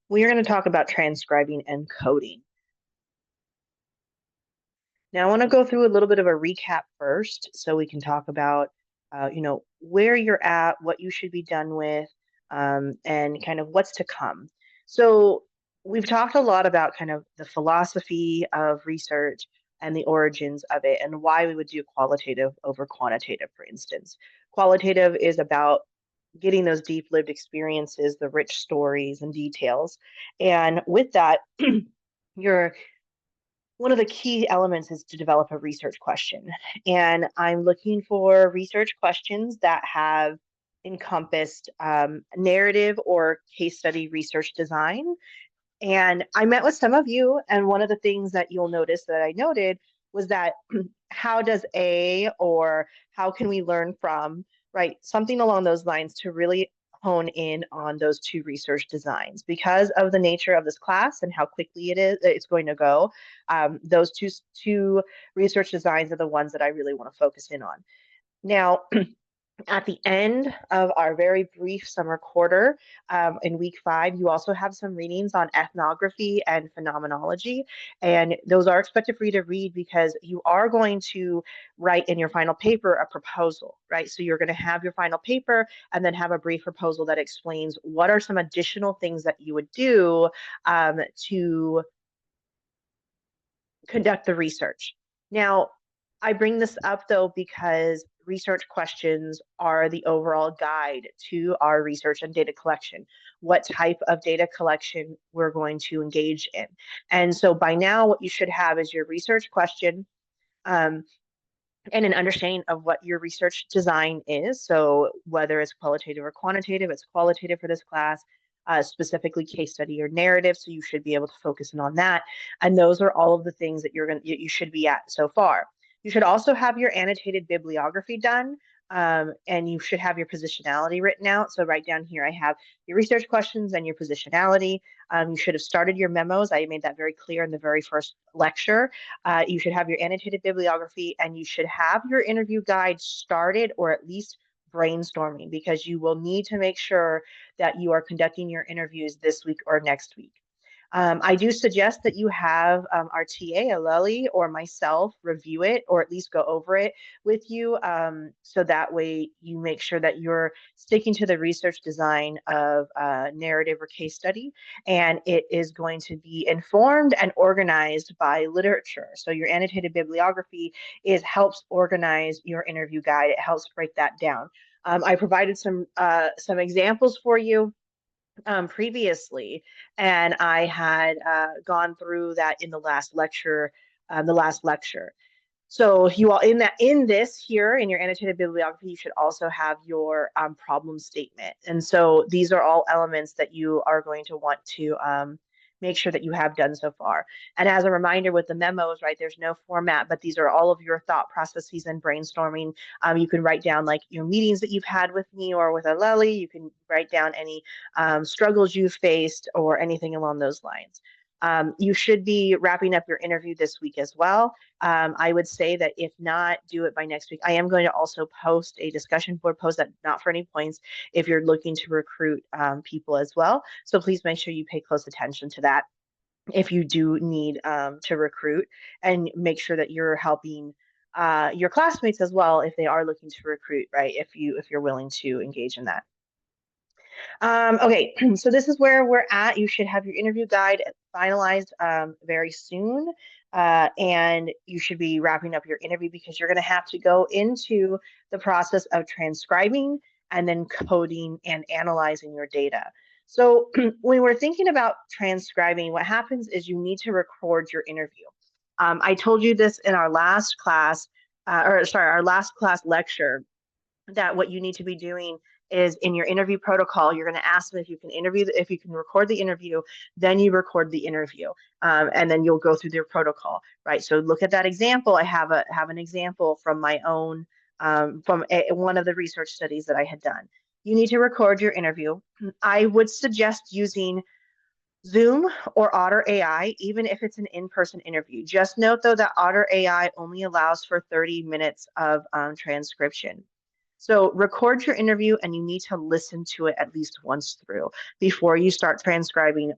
We are going to talk about transcribing and coding. Now, I want to go through a little bit of a recap first so we can talk about, where you're at, what you should be done with, and kind of what's to come. So we've talked a lot about kind of the philosophy of research and the origins of it and why we would do qualitative over quantitative, for instance. Qualitative is about getting those deep lived experiences, the rich stories and details. And with that, you're one of the key elements is to develop a research question. And I'm looking for research questions that have encompassed narrative or case study research design. And I met with some of you, and one of the things that you'll notice that I noted was that how does A or how can we learn from, right? Something along those lines to really hone in on those two research designs because of the nature of this class and how quickly it's going to go. Those two research designs are the ones that I really want to focus in on. Now, at the end of our very brief summer quarter, in week 5, you also have some readings on ethnography and phenomenology. And those are expected for you to read because you are going to write in your final paper a proposal, right? So you're going to have your final paper and then have a brief proposal that explains what are some additional things that you would do to conduct the research. Now, I bring this up though because research questions are the overall guide to our research and data collection, what type of data collection we're going to engage in. And so by now, what you should have is your research question and an understanding of what your research design is. So whether it's qualitative or quantitative, it's qualitative for this class. Specifically case study or narrative, so you should be able to focus in on that. And those are all of the things that you should be at so far. You should also have your annotated bibliography done, and you should have your positionality written out. So right down here, I have your research questions and your positionality. You should have started your memos. I made that very clear in the very first lecture. You should have your annotated bibliography, and you should have your interview guide started or at least brainstorming, because you will need to make sure that you are conducting your interviews this week or next week. I do suggest that you have our TA, Aleli, or myself review it or at least go over it with you, so that way you make sure that you're sticking to the research design of narrative or case study, and it is going to be informed and organized by literature. So your annotated bibliography helps organize your interview guide. It helps break that down. I provided some examples for you previously, and I had gone through that in the last lecture. So you all in this here in your annotated bibliography, you should also have your problem statement. And so these are all elements that you are going to want to make sure that you have done so far. And as a reminder with the memos, right, there's no format, but these are all of your thought processes and brainstorming. You can write down like your meetings that you've had with me or with Aleli. You can write down any struggles you've faced or anything along those lines. You should be wrapping up your interview this week as well. I would say that if not, do it by next week. I am going to also post a discussion board post that not for any points if you're looking to recruit people as well. So please make sure you pay close attention to that if you do need to recruit, and make sure that you're helping your classmates as well if they are looking to recruit, right? If you're willing to engage in that. Okay, so this is where we're at. You should have your interview guide finalized very soon. And you should be wrapping up your interview because you're going to have to go into the process of transcribing and then coding and analyzing your data. So when we're thinking about transcribing, what happens is you need to record your interview. I told you this in our last class, our last class lecture, that what you need to be doing is in your interview protocol, you're going to ask them if you can record the interview, then you record the interview, and then you'll go through their protocol, right? So look at that example. I have an example from my own, one of the research studies that I had done. You need to record your interview. I would suggest using Zoom or Otter AI, even if it's an in-person interview. Just note though that Otter AI only allows for 30 minutes of transcription. So record your interview and you need to listen to it at least once through before you start transcribing.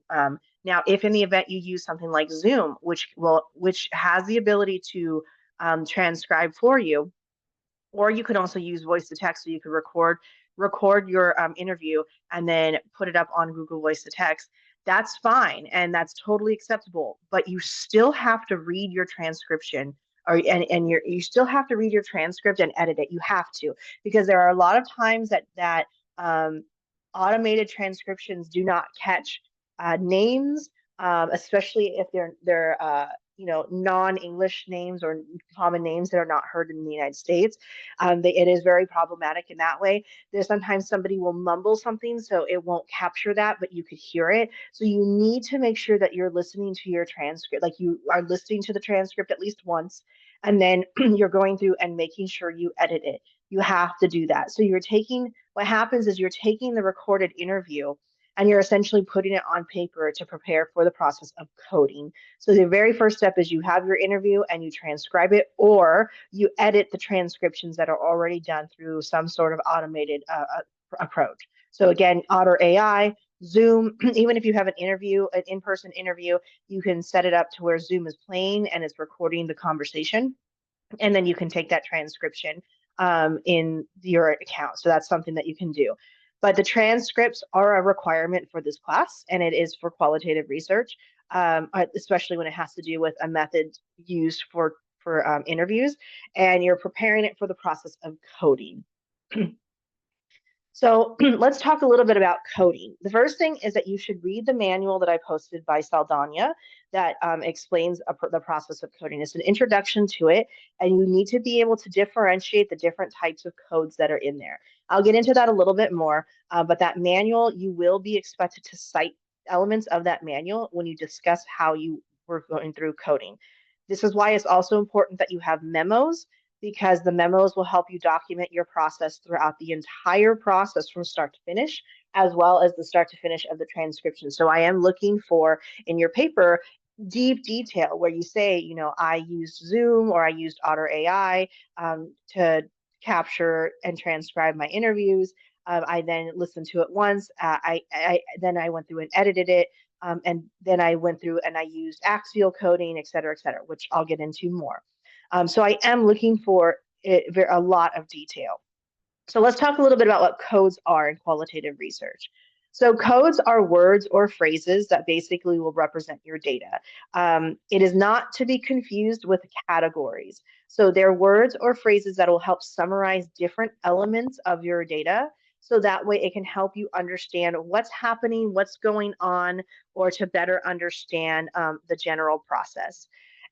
Now, if in the event you use something like Zoom, which has the ability to transcribe for you, or you could also use voice to text, so you could record your interview and then put it up on Google Voice to Text. That's fine and that's totally acceptable, but you still have to read your transcription, and you still have to read your transcript and edit it. You have to, because there are a lot of times that um, automated transcriptions do not catch names, especially if they're non-English names or common names that are not heard in the United States. It is very problematic in that way. There's sometimes somebody will mumble something, so it won't capture that, but you could hear it. So you need to make sure that you're listening to your transcript, like you are listening to the transcript at least once, and then you're going through and making sure you edit it. You have to do that. So what happens is you're taking the recorded interview and you're essentially putting it on paper to prepare for the process of coding. So the very first step is you have your interview and you transcribe it, or you edit the transcriptions that are already done through some sort of automated approach. So again, Otter AI, Zoom, even if you have an in-person interview, you can set it up to where Zoom is playing and it's recording the conversation. And then you can take that transcription in your account. So that's something that you can do. But the transcripts are a requirement for this class, and it is for qualitative research, especially when it has to do with a method used for interviews, and you're preparing it for the process of coding. So let's talk a little bit about coding. The first thing is that you should read the manual that I posted by Saldana that explains the process of coding. It's an introduction to it, and you need to be able to differentiate the different types of codes that are in there. I'll get into that a little bit more, but that manual, you will be expected to cite elements of that manual when you discuss how you were going through coding. This is why it's also important that you have memos, because the memos will help you document your process throughout the entire process from start to finish, as well as the start to finish of the transcription. So I am looking for, in your paper, deep detail where you say, I used Zoom or I used Otter AI to capture and transcribe my interviews. I then listened to it once. Then I went through and edited it. And then I went through and I used axial coding, et cetera, which I'll get into more. So I am looking for a lot of detail. So let's talk a little bit about what codes are in qualitative research. So codes are words or phrases that basically will represent your data. It is not to be confused with categories. So they're words or phrases that will help summarize different elements of your data. So that way it can help you understand what's happening, what's going on, or to better understand the general process.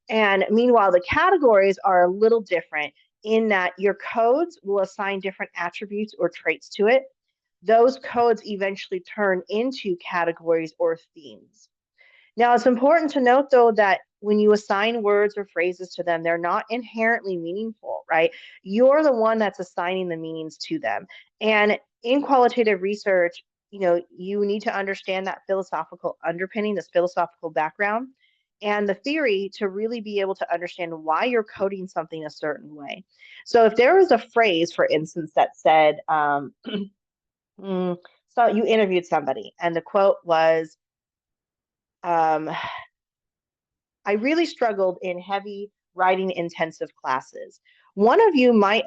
And meanwhile, the categories are a little different in that your codes will assign different attributes or traits to it. Those codes eventually turn into categories or themes. Now, it's important to note, though, that when you assign words or phrases to them, they're not inherently meaningful, right? You're the one that's assigning the meanings to them. And in qualitative research, you need to understand that philosophical underpinning, this philosophical background, and the theory to really be able to understand why you're coding something a certain way. So if there was a phrase, for instance, that said, so you interviewed somebody and the quote was, I really struggled in heavy writing intensive classes. One of you might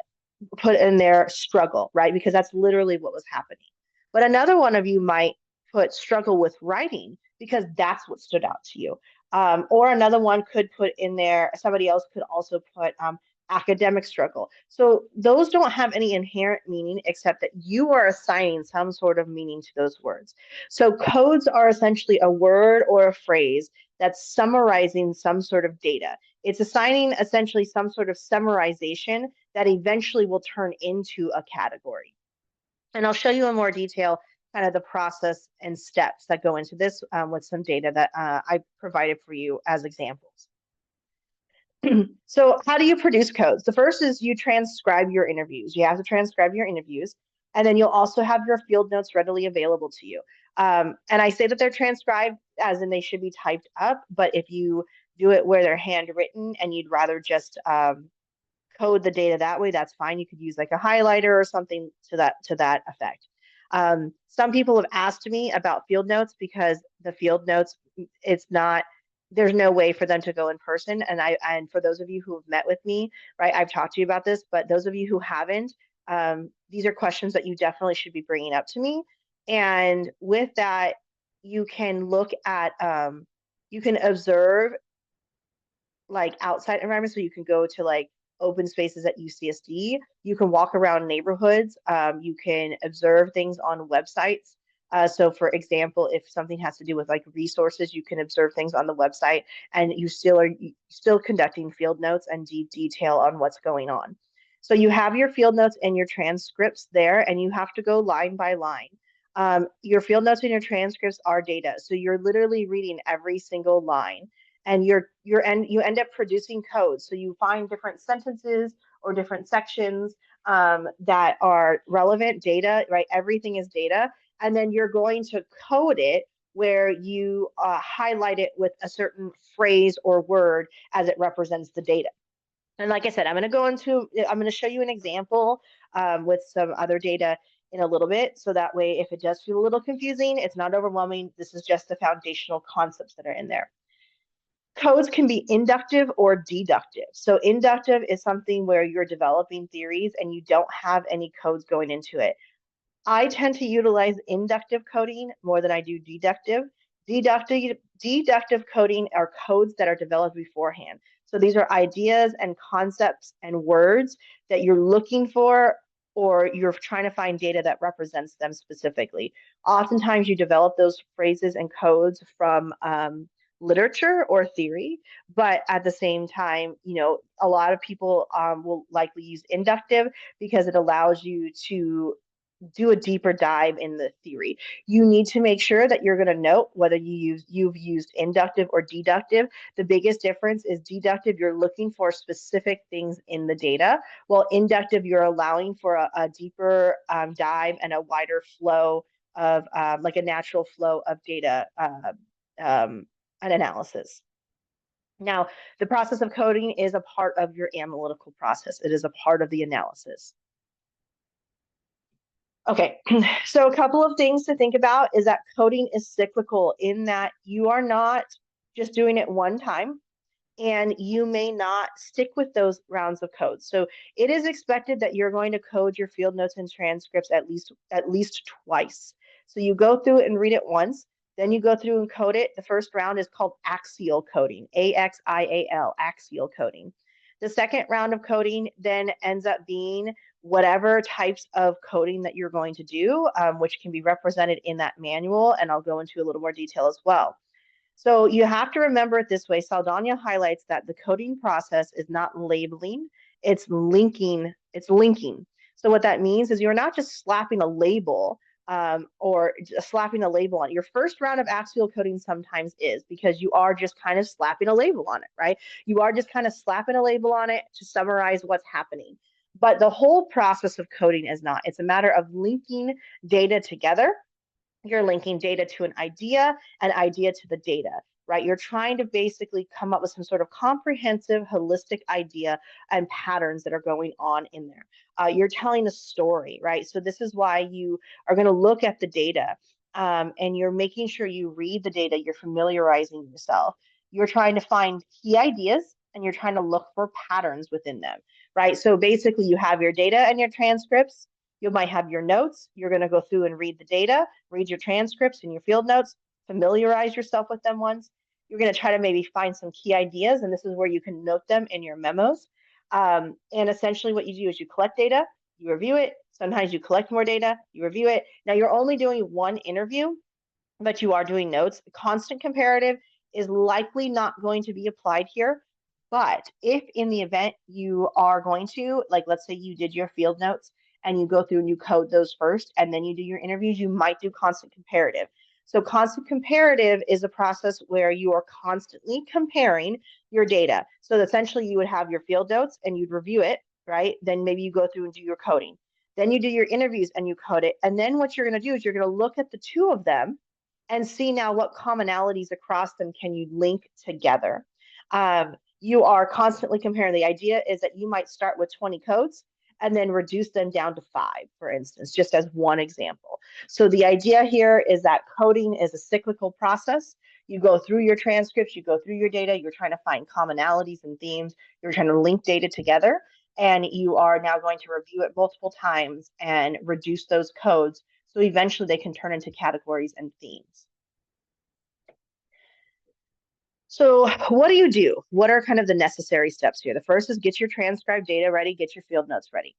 put in there struggle, right? Because that's literally what was happening. But another one of you might put struggle with writing because that's what stood out to you. Or another one could put in there, somebody else could also put academic struggle. So those don't have any inherent meaning except that you are assigning some sort of meaning to those words. So codes are essentially a word or a phrase that's summarizing some sort of data. It's assigning essentially some sort of summarization that eventually will turn into a category. And I'll show you in more detail kind of the process and steps that go into this with some data that I provided for you as examples. So how do you produce codes? The first is you transcribe your interviews. You have to transcribe your interviews, and then you'll also have your field notes readily available to you. And I say that they're transcribed as in they should be typed up, but if you do it where they're handwritten and you'd rather just code the data that way, that's fine. You could use like a highlighter or something to that effect. Some people have asked me about field notes because the field notes, it's not, there's no way for them to go in person. And for those of you who have met with me, right, I've talked to you about this, but those of you who haven't, these are questions that you definitely should be bringing up to me. And with that, you can look at, you can observe like outside environments. So you can go to like open spaces at UCSD. You can walk around neighborhoods. You can observe things on websites. So for example, if something has to do with like resources, you can observe things on the website and you still conducting field notes and deep detail on what's going on. So you have your field notes and your transcripts there, and you have to go line by line. Your field notes and your transcripts are data. So you're literally reading every single line, and you end up producing code. So you find different sentences or different sections that are relevant data, right? Everything is data. And then you're going to code it where you highlight it with a certain phrase or word as it represents the data. And like I said, I'm going to show you an example with some other data in a little bit. So that way, if it does feel a little confusing, it's not overwhelming. This is just the foundational concepts that are in there. Codes can be inductive or deductive. So inductive is something where you're developing theories and you don't have any codes going into it. I tend to utilize inductive coding more than I do deductive. Deductive coding are codes that are developed beforehand. So these are ideas and concepts and words that you're looking for, or you're trying to find data that represents them specifically. Oftentimes you develop those phrases and codes from literature or theory, but at the same time, a lot of people will likely use inductive because it allows you to do a deeper dive in the theory. You need to make sure that you're going to note whether you've used inductive or deductive. The biggest difference is deductive, you're looking for specific things in the data, while inductive, you're allowing for a deeper dive and a wider flow of like a natural flow of data and analysis. Now, the process of coding is a part of your analytical process. It is a part of the analysis. Okay, so a couple of things to think about is that coding is cyclical in that you are not just doing it one time, and you may not stick with those rounds of code. So it is expected that you're going to code your field notes and transcripts at least twice. So you go through it and read it once, then you go through and code it. The first round is called axial coding, AXIAL, axial coding. The second round of coding then ends up being whatever types of coding that you're going to do, which can be represented in that manual, and I'll go into a little more detail as well. So you have to remember it this way. Saldana highlights that the coding process is not labeling, it's linking. It's linking. So what that means is you're not just slapping a label or just slapping a label on it. Your first round of axial coding sometimes is because you are just kind of slapping a label on it, right? You are just kind of slapping a label on it to summarize what's happening. But the whole process of coding is not. It's a matter of linking data together. You're linking data to an idea to the data, right? You're trying to basically come up with some sort of comprehensive, holistic idea and patterns that are going on in there. You're telling a story, right? So this is why you are going to look at the data and you're making sure you read the data, you're familiarizing yourself. You're trying to find key ideas and you're trying to look for patterns within them, right? So basically you have your data and your transcripts. You might have your notes. You're going to go through and read the data, read your transcripts and your field notes, familiarize yourself with them once. You're going to try to maybe find some key ideas, and this is where you can note them in your memos. And essentially what you do is you collect data, you review it. Sometimes you collect more data, you review it. Now you're only doing one interview, but you are doing notes. Constant comparative is likely not going to be applied here. But if in the event you are going to, like, let's say you did your field notes and you go through and you code those first, and then you do your interviews, you might do constant comparative. So constant comparative is a process where you are constantly comparing your data. So essentially you would have your field notes and you'd review it, right? Then maybe you go through and do your coding. Then you do your interviews and you code it. And then what you're going to do is you're going to look at the two of them and see now what commonalities across them can you link together. you are constantly comparing. The idea is that you might start with 20 codes and then reduce them down to 5, for instance, just as one example. So the idea here is that coding is a cyclical process. You go through your transcripts, you go through your data, you're trying to find commonalities and themes, you're trying to link data together, and you are now going to review it multiple times and reduce those codes so eventually they can turn into categories and themes. So what do? What are kind of the necessary steps here? The first is get your transcribed data ready, get your field notes ready.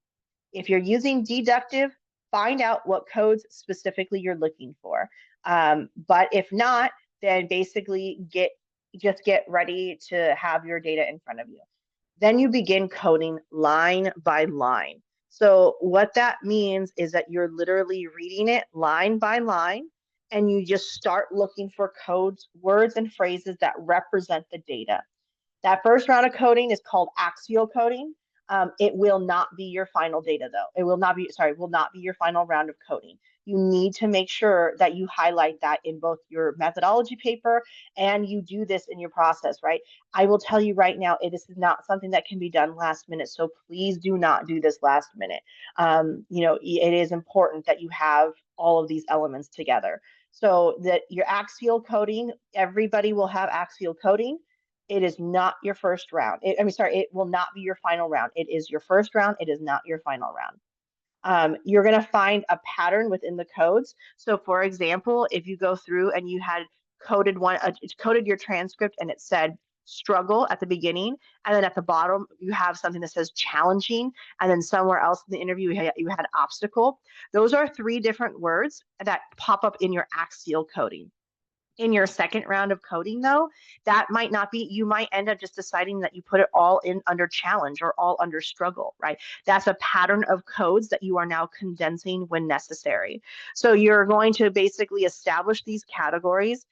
If you're using deductive, find out what codes specifically you're looking for. But if not, then basically just get ready to have your data in front of you. Then you begin coding line by line. So what that means is that you're literally reading it line by line, and you just start looking for codes, words, and phrases that represent the data. That first round of coding is called axial coding. It will not be your final data though. It will not be your final round of coding. You need to make sure that you highlight that in both your methodology paper and you do this in your process, right? I will tell you right now, it is not something that can be done last minute. So please do not do this last minute. It is important that you have all of these elements together. So that your axial coding, everybody will have axial coding. It is not your first round. It will not be your final round. It is your first round. It is not your final round. You're going to find a pattern within the codes. So for example, if you go through and you had coded your transcript and it said struggle at the beginning, and then at the bottom you have something that says challenging, and then somewhere else in the interview you had obstacle. Those are 3 different words that pop up in your axial coding. In your second round of coding though, that might not be, you might end up just deciding that you put it all in under challenge or all under struggle, right? That's a pattern of codes that you are now condensing when necessary. So you're going to basically establish these categories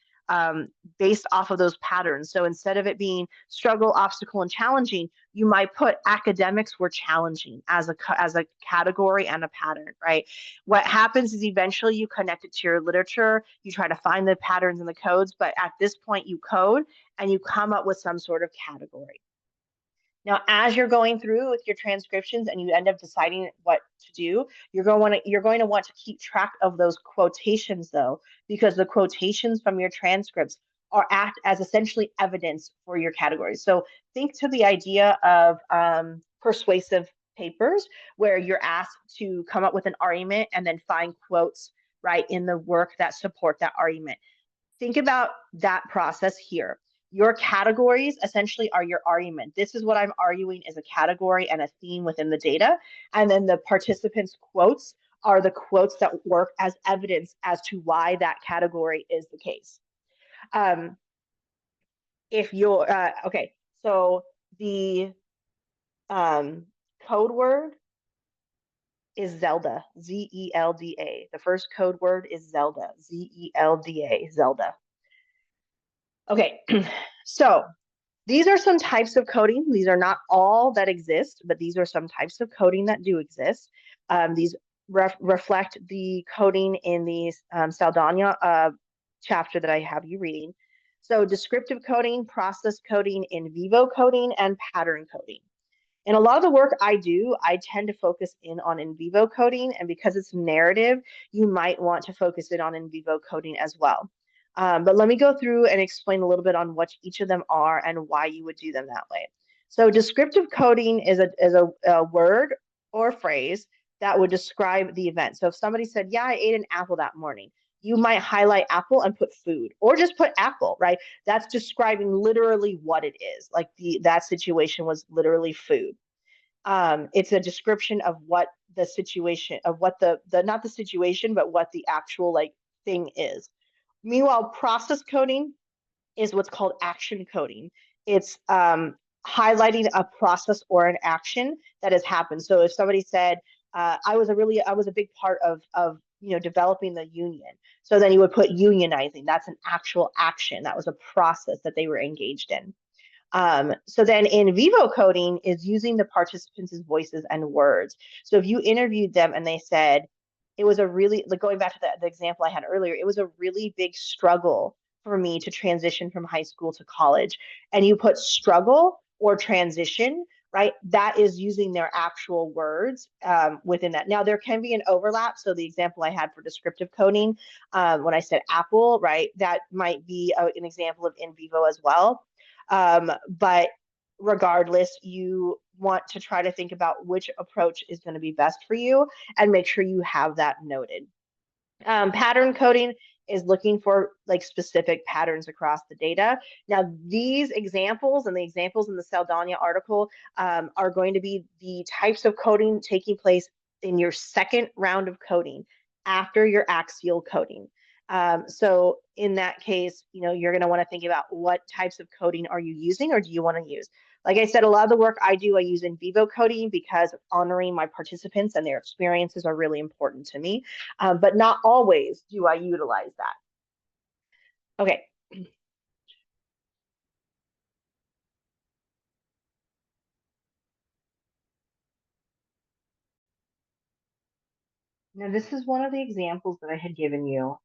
based off of those patterns. So instead of it being struggle, obstacle, and challenging, you might put academics were challenging as a category and a pattern, right? What happens is eventually you connect it to your literature, you try to find the patterns and the codes, but at this point you code and you come up with some sort of category. Now, as you're going through with your transcriptions and you end up deciding what to do, you're going to want to keep track of those quotations though, because the quotations from your transcripts are act as essentially evidence for your categories. So think to the idea of persuasive papers where you're asked to come up with an argument and then find quotes right in the work that support that argument. Think about that process here. Your categories essentially are your argument. This is what I'm arguing is a category and a theme within the data. And then the participants' quotes are the quotes that work as evidence as to why that category is the case. If you're, okay, so the code word is Zelda, Z-E-L-D-A. The first code word is Zelda, Z-E-L-D-A, Zelda. Okay, so these are some types of coding. These are not all that exist, but these are some types of coding that do exist. These reflect the coding in the Saldana chapter that I have you reading. So descriptive coding, process coding, in vivo coding, and pattern coding. In a lot of the work I do, I tend to focus in vivo coding, and because it's narrative, you might want to focus in vivo coding as well. But let me go through and explain a little bit on what each of them are and why you would do them that way. So descriptive coding is a word or phrase that would describe the event. So if somebody said, yeah, I ate an apple that morning, you might highlight apple and put food, or just put apple, right? That's describing literally what it is. Like that situation was literally food. It's a description of what the situation, of what the not the situation, but what the actual like thing is. Meanwhile, process coding is what's called action coding. It's highlighting a process or an action that has happened. So if somebody said, I was a big part of developing the union. So then you would put unionizing. That's an actual action. That was a process that they were engaged in. So then in vivo coding is using the participants' voices and words. So if you interviewed them and they said, it was a really, like going back to the example I had earlier, it was a really big struggle for me to transition from high school to college. And you put struggle or transition, right? That is using their actual words within that. Now, there can be an overlap. So the example I had for descriptive coding, when I said apple, right, that might be an example of in vivo as well. But regardless, you want to try to think about which approach is going to be best for you and make sure you have that noted. Pattern coding is looking for like specific patterns across the data. Now, these examples and the examples in the Saldana article are going to be the types of coding taking place in your second round of coding after your axial coding. So in that case, you're going to want to think about what types of coding are you using or do you want to use? Like I said, a lot of the work I do, I use in vivo coding because honoring my participants and their experiences are really important to me. But not always do I utilize that. Okay. Now, this is one of the examples that I had given you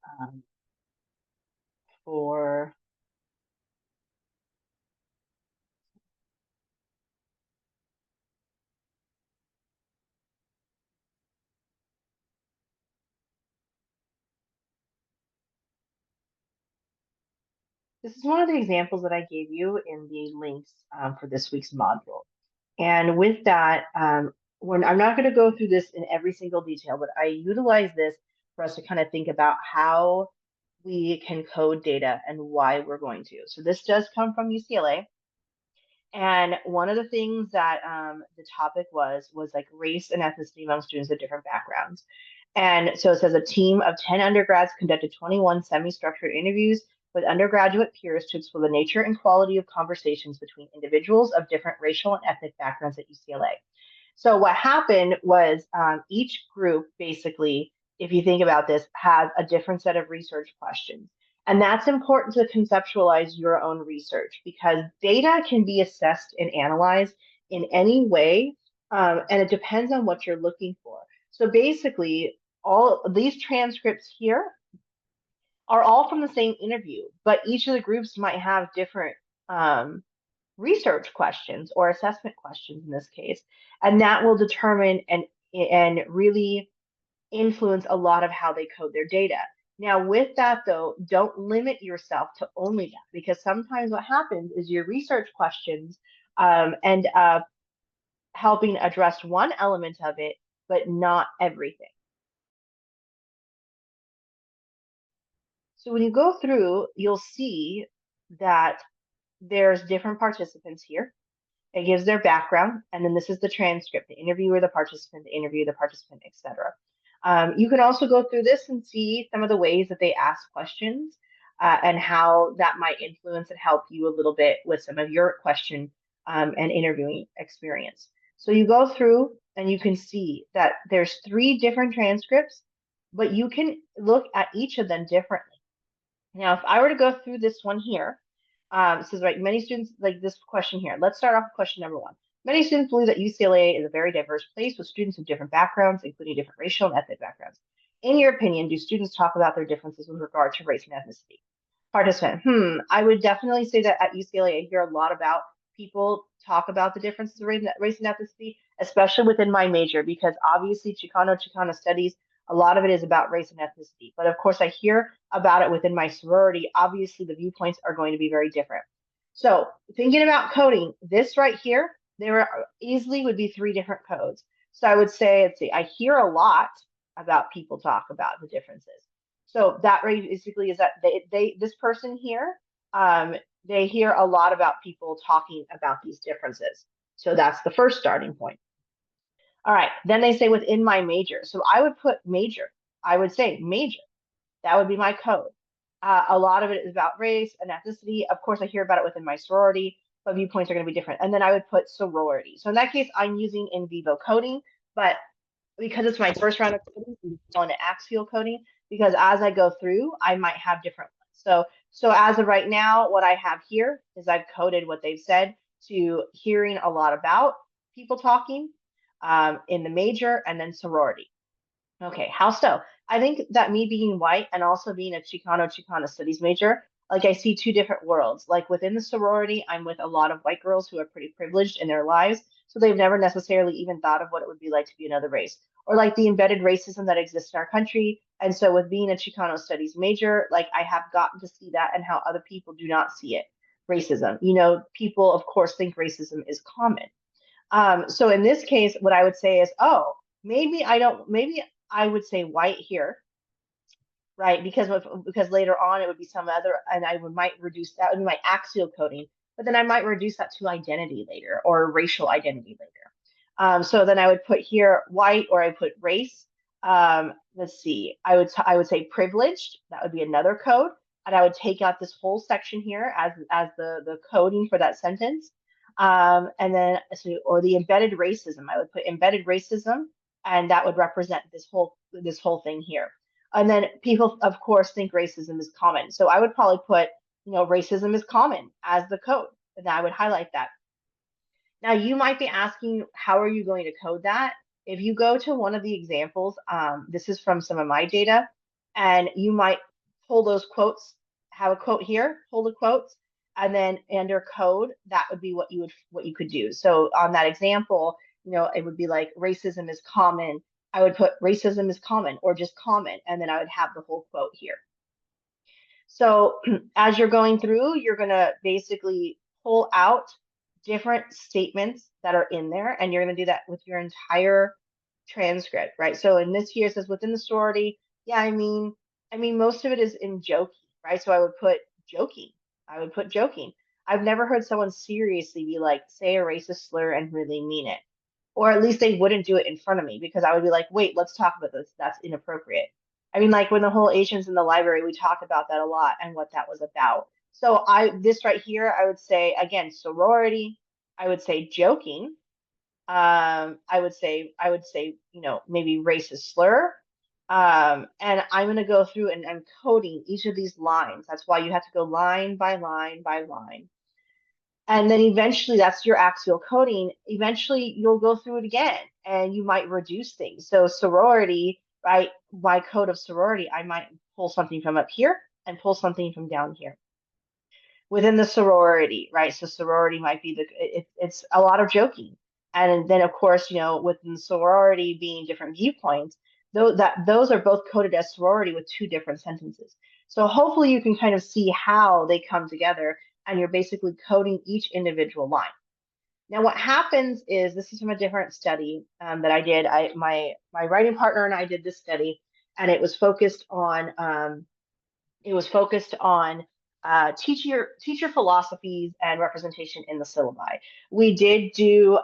for, this is one of the examples that I gave you in the links for this week's module. And with that, when I'm not going to go through this in every single detail, but I utilize this for us to kind of think about how we can code data and why we're going to. So this does come from UCLA. And one of the things that the topic was like race and ethnicity among students of different backgrounds. And so it says a team of 10 undergrads conducted 21 semi-structured interviews with undergraduate peers to explore the nature and quality of conversations between individuals of different racial and ethnic backgrounds at UCLA. So what happened was each group basically, if you think about this, has a different set of research questions. And that's important to conceptualize your own research because data can be assessed and analyzed in any way, and it depends on what you're looking for. So basically, all these transcripts here are all from the same interview, but each of the groups might have different research questions or assessment questions in this case, and that will determine and really influence a lot of how they code their data. Now, with that though, don't limit yourself to only that because sometimes what happens is your research questions end up helping address one element of it, but not everything. So when you go through, you'll see that there's different participants here. It gives their background, and then this is the transcript, the interviewer, the participant, the interview, the participant, etc. You can also go through this and see some of the ways that they ask questions and how that might influence and help you a little bit with some of your question and interviewing experience. So you go through and you can see that there's 3 different transcripts, but you can look at each of them differently. Now, if I were to go through this one here, it says, right, many students like this question here. Let's start off with question number 1. Many students believe that UCLA is a very diverse place with students of different backgrounds, including different racial and ethnic backgrounds. In your opinion, do students talk about their differences with regard to race and ethnicity? Participant, I would definitely say that at UCLA, I hear a lot about people talk about the differences of race and ethnicity, especially within my major, because obviously Chicano studies, a lot of it is about race and ethnicity. But of course, I hear about it within my sorority. Obviously, the viewpoints are going to be very different. So thinking about coding, this right here, there easily would be 3 different codes. So I would say, let's see, I hear a lot about people talk about the differences. So that basically is that this person here, they hear a lot about people talking about these differences. So that's the first starting point. All right, then they say within my major. So I would put major. I would say major. That would be my code. A lot of it is about race and ethnicity. Of course, I hear about it within my sorority, but viewpoints are going to be different. And then I would put sorority. So in that case, I'm using in vivo coding, but because it's my first round of coding, I'm going to axial coding because as I go through, I might have different ones. So as of right now, what I have here is I've coded what they've said to hearing a lot about people talking in the major and then sorority. Okay, how so? I think that me being white and also being a Chicano studies major, Like I see two different worlds. Like within the sorority, I'm with a lot of white girls who are pretty privileged in their lives, so they've never necessarily even thought of what it would be like to be another race, or like the embedded racism that exists in our country. And so with being a Chicano studies major, like I have gotten to see that and how other people do not see it. Racism. You know, people of course think racism is common. So in this case, what I would say is, oh, maybe I would say white here, right? Because later on it would be some other, and might reduce that would be my axial coding, but then I might reduce that to identity later or racial identity later. So then I would put here white or I put race. Let's see, I would say privileged. That would be another code, and I would take out this whole section here as the coding for that sentence. And then so, or the embedded racism, I would put embedded racism, and that would represent this whole thing here. And then people, of course, think racism is common. So I would probably put, racism is common as the code, and I would highlight that. Now you might be asking, how are you going to code that? If you go to one of the examples, this is from some of my data, and you might pull those quotes, have a quote here, pull the quotes, and then under code, that would be what you could do. So on that example, it would be like racism is common. I would put racism is common or just common, and then I would have the whole quote here. So as you're going through, you're going to basically pull out different statements that are in there, and you're going to do that with your entire transcript, right? So in this here, it says within the sorority, yeah, I mean, most of it is in joking, right? So I would put joking. I would put joking. I've never heard someone seriously be like, say a racist slur and really mean it. Or at least they wouldn't do it in front of me because I would be like, wait, let's talk about this. That's inappropriate. I mean, like when the whole Asians in the library, we talked about that a lot and what that was about. So this right here, I would say again, sorority. I would say joking. I would say, maybe racist slur. And I'm going to go through and I'm coding each of these lines. That's why you have to go line by line by line. And then eventually that's your axial coding. Eventually you'll go through it again and you might reduce things. So sorority, right? My code of sorority, I might pull something from up here and pull something from down here within the sorority, right? So sorority might be it's a lot of joking. And then of course, within the sorority being different viewpoints, those are both coded as sorority with two different sentences. So hopefully you can kind of see how they come together and you're basically coding each individual line. Now, what happens is this is from a different study that I did. My writing partner and I did this study, and it was focused on teacher philosophies and representation in the syllabi. We did do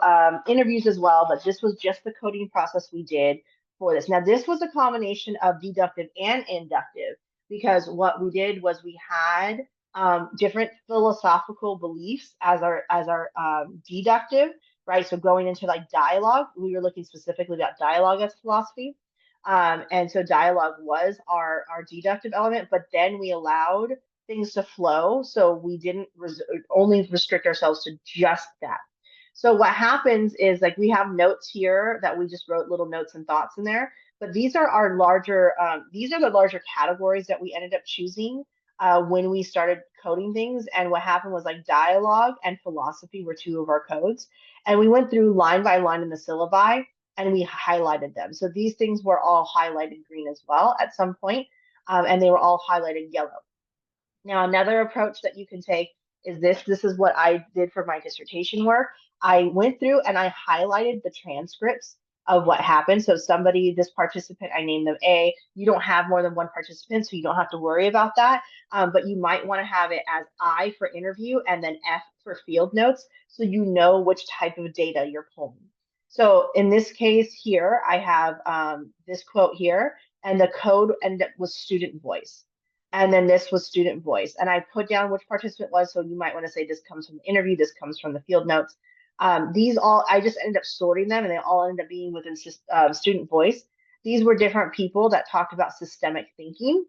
interviews as well, but this was just the coding process we did for this. Now, this was a combination of deductive and inductive because what we did was we had different philosophical beliefs as our deductive, right? So going into like dialogue, we were looking specifically about dialogue as philosophy. And so dialogue was our deductive element, but then we allowed things to flow. So we didn't only restrict ourselves to just that. So what happens is like we have notes here that we just wrote little notes and thoughts in there, but these are the larger categories that we ended up choosing when we started coding things. And what happened was like dialogue and philosophy were two of our codes. And we went through line by line in the syllabi and we highlighted them. So these things were all highlighted green as well at some point, and they were all highlighted yellow. Now, another approach that you can take is this. This is what I did for my dissertation work. I went through and I highlighted the transcripts of what happened. So this participant, I named them A. You don't have more than one participant, so you don't have to worry about that. But you might want to have it as I for interview and then F for field notes, so you know which type of data you're pulling. So in this case here, I have this quote here, and the code ended up with student voice. And then this was student voice. And I put down which participant was, so you might want to say this comes from the interview, this comes from the field notes. I just ended up sorting them and they all ended up being within student voice. These were different people that talked about systemic thinking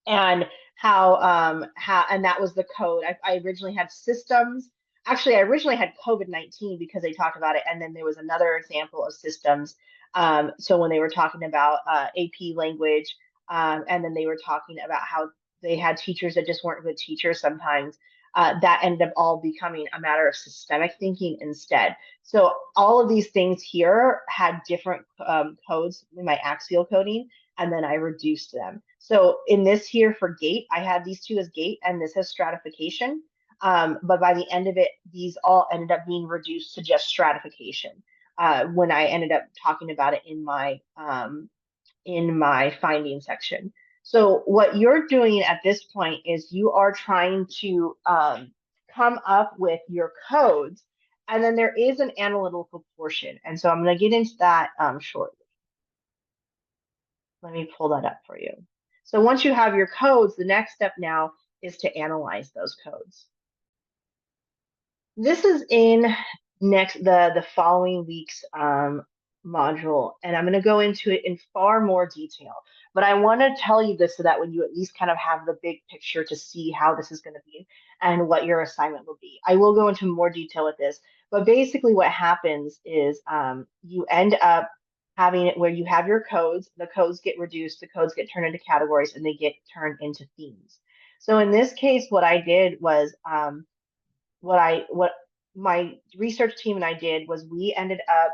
and and that was the code. I originally had systems. Actually, I originally had COVID-19 because they talked about it. And then there was another example of systems. So when they were talking about AP language, and then they were talking about how they had teachers that just weren't good teachers sometimes. That ended up all becoming a matter of systemic thinking instead. So all of these things here had different codes in my axial coding, and then I reduced them. So in this here for gait, I had these two as gait, and this has stratification. But by the end of it, these all ended up being reduced to just stratification when I ended up talking about it in my finding section. So what you're doing at this point is you are trying to come up with your codes, and then there is an analytical portion. And so I'm going to get into that shortly. Let me pull that up for you. So once you have your codes, the next step now is to analyze those codes. This is in the following week's module, and I'm going to go into it in far more detail. But I want to tell you this so that when you at least kind of have the big picture to see how this is going to be and what your assignment will be. I will go into more detail with this, but basically what happens is you end up having it where you have your codes, the codes get reduced, the codes get turned into categories, and they get turned into themes. So in this case, what I did was what my research team and I did was we ended up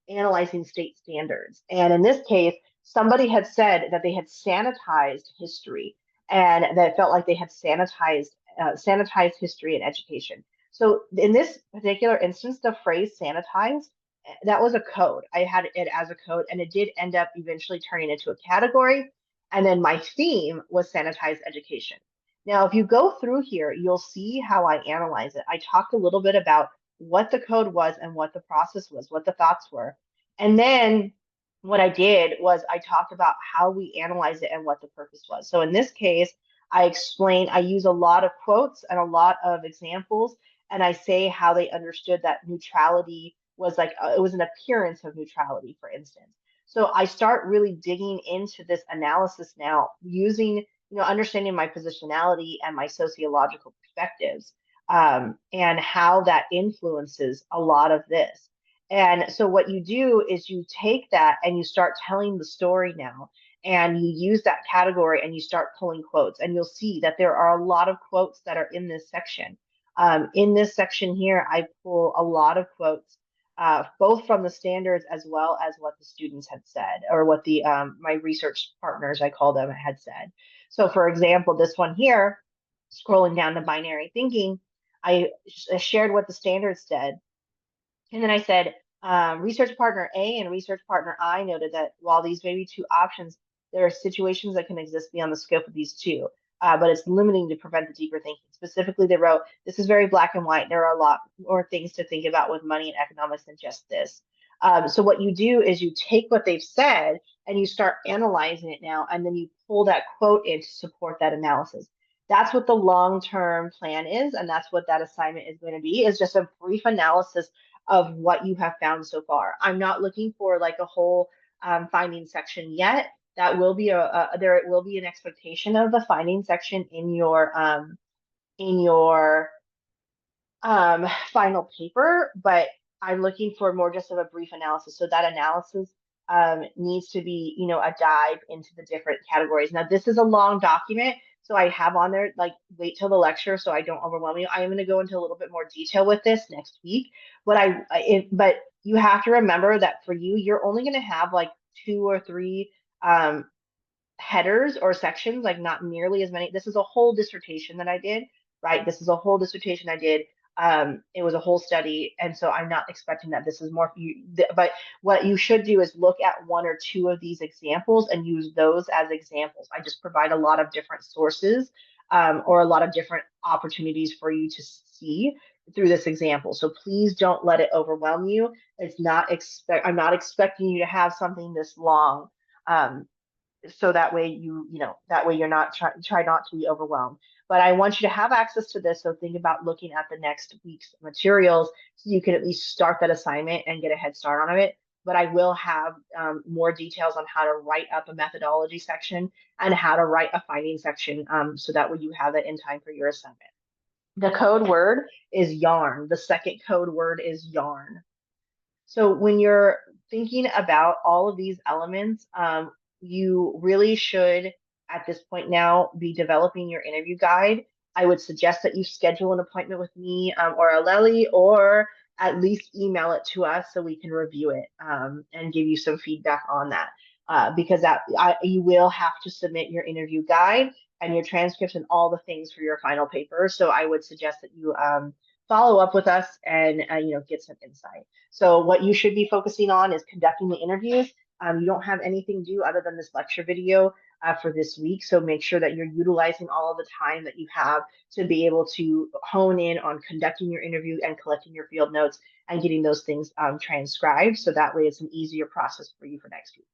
analyzing state standards. And in this case, somebody had said that they had sanitized history and that it felt like they had sanitized history and education. So in this particular instance, the phrase sanitized, that was a code. I had it as a code, and it did end up eventually turning into a category. And then my theme was sanitized education. Now, if you go through here, you'll see how I analyze it. I talked a little bit about what the code was and what the process was, what the thoughts were. And then what I did was I talked about how we analyze it and what the purpose was. So in this case, I use a lot of quotes and a lot of examples, and I say how they understood that neutrality was like, it was an appearance of neutrality, for instance. So I start really digging into this analysis now using understanding my positionality and my sociological perspectives, and how that influences a lot of this. And so what you do is you take that and you start telling the story now, and you use that category and you start pulling quotes, and you'll see that there are a lot of quotes that are in this section. In this section here, I pull a lot of quotes, both from the standards as well as what the students had said, or what the my research partners, I call them, had said. So for example, this one here, scrolling down to binary thinking, I shared what the standards said. And then I said, research partner A and research partner I noted that while these may be two options, there are situations that can exist beyond the scope of these two, but it's limiting to prevent the deeper thinking. Specifically, they wrote, this is very black and white. There are a lot more things to think about with money and economics than just this. So what you do is you take what they've said and you start analyzing it now, and then you pull that quote in to support that analysis. That's what the long-term plan is, and that's what that assignment is going to be, is just a brief analysis of what you have found so far. I'm not looking for like a whole finding section yet. That will be there will be an expectation of the finding section in your final paper, but I'm looking for more just of a brief analysis. So that analysis needs to be, a dive into the different categories. Now, this is a long document, so I have on there, like, wait till the lecture so I don't overwhelm you. I am going to go into a little bit more detail with this next week, but you have to remember that for you, you're only going to have like 2 or 3 headers or sections, like not nearly as many. This is a whole dissertation that I did, right? This is a whole dissertation I did. It was a whole study, and so I'm not expecting that this is more for you. But what you should do is look at 1 or 2 of these examples and use those as examples. I just provide a lot of different sources, or a lot of different opportunities for you to see through this example. So please don't let it overwhelm you. I'm not expecting you to have something this long. So that way that way you're not try not to be overwhelmed. But I want you to have access to this, so think about looking at the next week's materials so you can at least start that assignment and get a head start on it. But I will have more details on how to write up a methodology section and how to write a finding section, so that way you have it in time for your assignment. The code word is yarn. The second code word is yarn. So when you're thinking about all of these elements, you really should at this point now be developing your interview guide. I would suggest that you schedule an appointment with me or Aleli, or at least email it to us so we can review it and give you some feedback on that. Because you will have to submit your interview guide and your transcripts and all the things for your final paper. So I would suggest that you follow up with us and get some insight. So what you should be focusing on is conducting the interviews. You don't have anything due other than this lecture video for this week. So make sure that you're utilizing all of the time that you have to be able to hone in on conducting your interview and collecting your field notes and getting those things transcribed. So that way it's an easier process for you for next week.